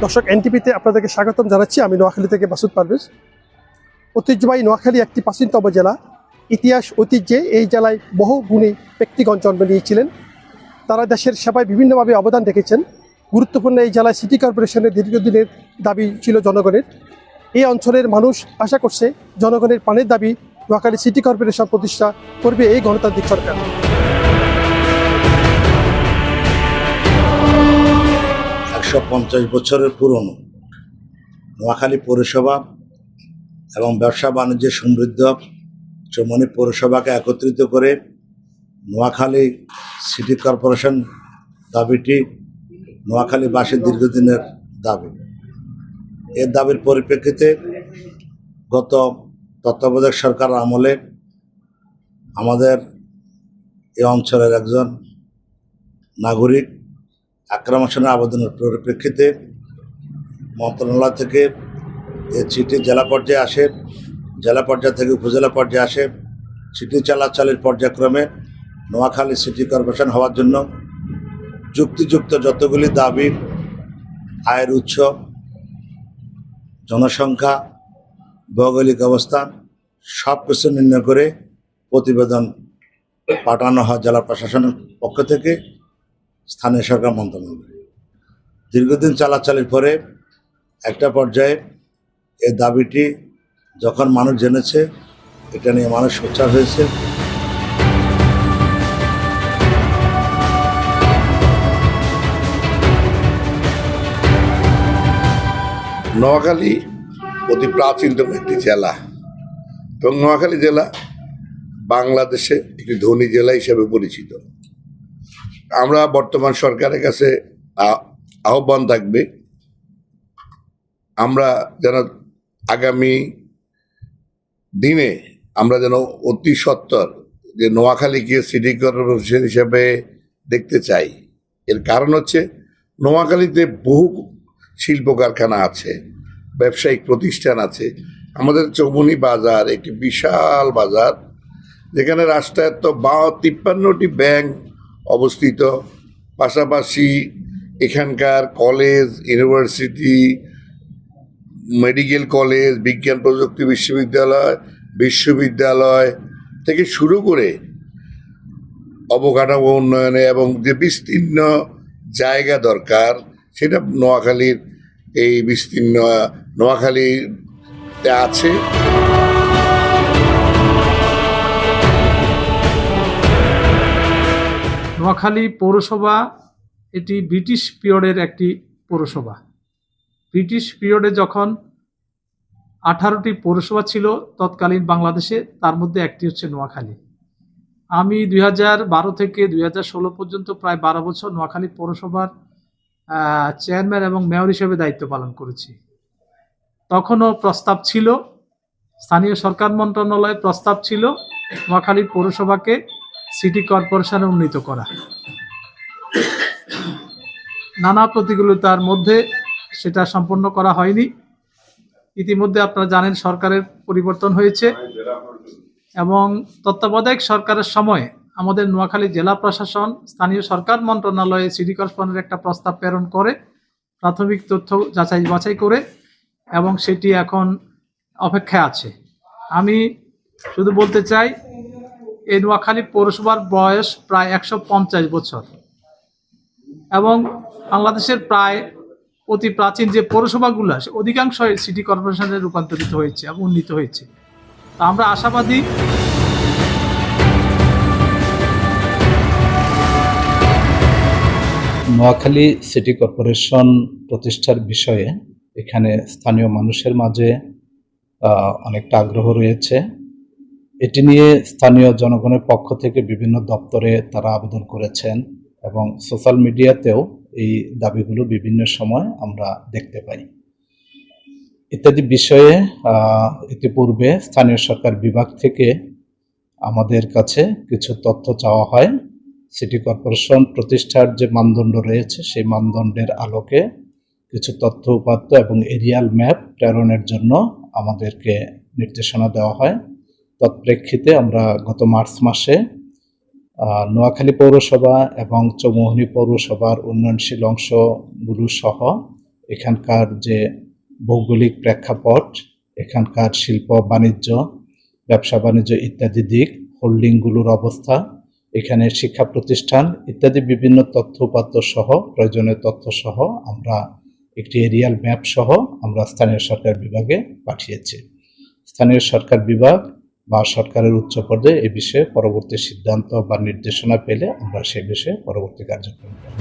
দর্শক এনটিভিতে আপনাদেরকে স্বাগতম জানাচ্ছি। আমি নোয়াখালী থেকে মাসুদ পারভেজ। ঐতিহ্যবাহী নোয়াখালী একটি প্রাচীনতম জেলা। ইতিহাস ঐতিহ্যে এই জেলায় বহু গুণী ব্যক্তিগণ জন্ম নিয়েছিলেন। তারা দেশের সেবায় বিভিন্নভাবে অবদান রেখেছেন। গুরুত্বপূর্ণ এই জেলায় সিটি কর্পোরেশনের দীর্ঘদিনের দাবি ছিল জনগণের। এই অঞ্চলের মানুষ আশা করছে জনগণের প্রাণের দাবি নোয়াখালী সিটি কর্পোরেশন প্রতিষ্ঠা করবে এই গণতান্ত্রিক সরকার। 150 বছরের পুরনো নোয়াখালী পৌরসভা এবং ব্যবসা বাণিজ্যে সমৃদ্ধ চৌমনি পৌরসভাকে একত্রিত করে নোয়াখালী সিটি কর্পোরেশন দাবিটি নোয়াখালীবাসীর দীর্ঘদিনের দাবি। এর দাবির পরিপ্রেক্ষিতে গত তত্ত্বাবধায়ক সরকার আমলে আমাদের এই অঞ্চলের একজন নাগরিক আক্রমণের আবেদনের পরিপ্রেক্ষিতে মন্ত্রণালয় থেকে এই চিঠি জেলা পর্যায়ে আসে, জেলা পর্যায় থেকে উপজেলা পর্যায়ে আসে। চিঠি চালাচালির পর্যায়ক্রমে নোয়াখালী সিটি কর্পোরেশন হওয়ার জন্য যুক্তিযুক্ত যতগুলি দাবি, আয়ের উৎস, জনসংখ্যা, ভৌগোলিক অবস্থান সব কিছু নির্ণয় করে প্রতিবেদন পাঠানো হয় জেলা প্রশাসনের পক্ষ থেকে স্থানীয় সরকার মন্ত্রণালয়। দীর্ঘদিন চালাচালির পরে একটা পর্যায়ে এই দাবিটি যখন মানুষ জেনেছে, এটা নিয়ে মানুষ সোচ্চার হয়েছে। নোয়াখালী অতি প্রাচীনতম একটি জেলা এবং নোয়াখালী জেলা বাংলাদেশে একটি ধনী জেলা হিসেবে পরিচিত। আমরা বর্তমান সরকারের কাছে আহ্বান থাকবে, আমরা যেন আগামী দিনে আমরা যেন অতি সত্বর যে নোয়াখালীকে সিটি কর্পোরেশন হিসেবে দেখতে চাই। এর কারণ হচ্ছে নোয়াখালীতে বহু শিল্প কারখানা আছে, ব্যবসায়িক প্রতিষ্ঠান আছে। আমাদের চৌমনি বাজার একটি বিশাল বাজার, যেখানে রাষ্ট্রায়ত্ত 53টি ব্যাংক অবস্থিত। পাশাপাশি এখানকার কলেজ, ইউনিভার্সিটি, মেডিকেল কলেজ, বিজ্ঞান প্রযুক্তি বিশ্ববিদ্যালয় থেকে শুরু করে অবকাঠামো উন্নয়নে এবং যে বিস্তীর্ণ জায়গা দরকার, সেটা নোয়াখালীর এই বিস্তীর্ণ নোয়াখালীতে আছে। নোয়াখালী পৌরসভা এটি ব্রিটিশ পিরিয়ডের একটি পৌরসভা। ব্রিটিশ পিরিয়ডে যখন 18টি পৌরসভা ছিল তৎকালীন বাংলাদেশে, তার মধ্যে একটি হচ্ছে নোয়াখালী। আমি 2012 থেকে 2016 পর্যন্ত প্রায় 12 বছর নোয়াখালী পৌরসভার চেয়ারম্যান এবং মেয়র হিসেবে দায়িত্ব পালন করেছি। তখনও প্রস্তাব ছিল, স্থানীয় সরকার মন্ত্রণালয়ের প্রস্তাব ছিল নোয়াখালী পৌরসভাকে সিটি কর্পোরেশনে উন্নীত করা। নানা প্রতিকূলতার মধ্যে সেটা সম্পন্ন করা হয়নি। ইতিমধ্যে আপনারা জানেন সরকারের পরিবর্তন হয়েছে এবং তত্ত্বাবধায়ক সরকারের সময় আমাদের নোয়াখালী জেলা প্রশাসন স্থানীয় সরকার মন্ত্রণালয়ে সিটি কর্পোরেশনের একটা প্রস্তাব প্রেরণ করে, প্রাথমিক তথ্য যাচাই বাছাই করে, এবং সেটি এখন অপেক্ষায় আছে। আমি শুধু বলতে চাই, এই নোয়াখালী পৌরসভার বয়স প্রায় 150 বছর এবং বাংলাদেশের প্রায় অতি প্রাচীন যে পৌরসভাগুলো আছে অধিকাংশই সিটি কর্পোরেশনে রূপান্তরিত হয়েছে এবং উন্নীত হয়েছে। তা আমরা আশাবাদী নোয়াখালী সিটি কর্পোরেশন প্রতিষ্ঠার বিষয়ে এখানে স্থানীয় মানুষের মাঝে অনেকটা আগ্রহ রয়েছে। এটি নিয়ে স্থানীয় জনগণের পক্ষ থেকে বিভিন্ন দপ্তরে তারা আবেদন করেছেন এবং সোশ্যাল মিডিয়াতেও এই দাবিগুলো বিভিন্ন সময় আমরা দেখতে পাই। ইত্যাদি বিষয়ে ইতিপূর্বে স্থানীয় সরকার বিভাগ থেকে আমাদের কাছে কিছু তথ্য চাওয়া হয়। সিটি কর্পোরেশন প্রতিষ্ঠার যে মানদণ্ড রয়েছে সেই মানদণ্ডের আলোকে কিছু তথ্য উপাত্ত এবং এরিয়াল ম্যাপ প্রেরণের জন্য আমাদেরকে নির্দেশনা দেওয়া হয়। তৎপ্রেক্ষিতে আমরা গত মার্চ মাসে নোয়াখালী পৌরসভা এবং চৌমুহনী পৌরসভার উন্নয়নশীল অংশগুলো সহ এখানকার যে ভৌগোলিক প্রেক্ষাপট, এখানকার শিল্প বাণিজ্য, ব্যবসা বাণিজ্য ইত্যাদি দিক, হোল্ডিংগুলোর অবস্থা, এখানে শিক্ষা প্রতিষ্ঠান ইত্যাদি বিভিন্ন তথ্য উপাত্ত সহ প্রয়োজনীয় তথ্য সহ আমরা একটি এরিয়াল ম্যাপ সহ আমরা স্থানীয় সরকার বিভাগে পাঠিয়েছি। স্থানীয় সরকার বিভাগ বা সরকারের উচ্চ পর্যায়ে এ বিষয়ে পরবর্তী সিদ্ধান্ত বা নির্দেশনা পেলে আমরা সে বিষয়ে পরবর্তী কার্যক্রম করব।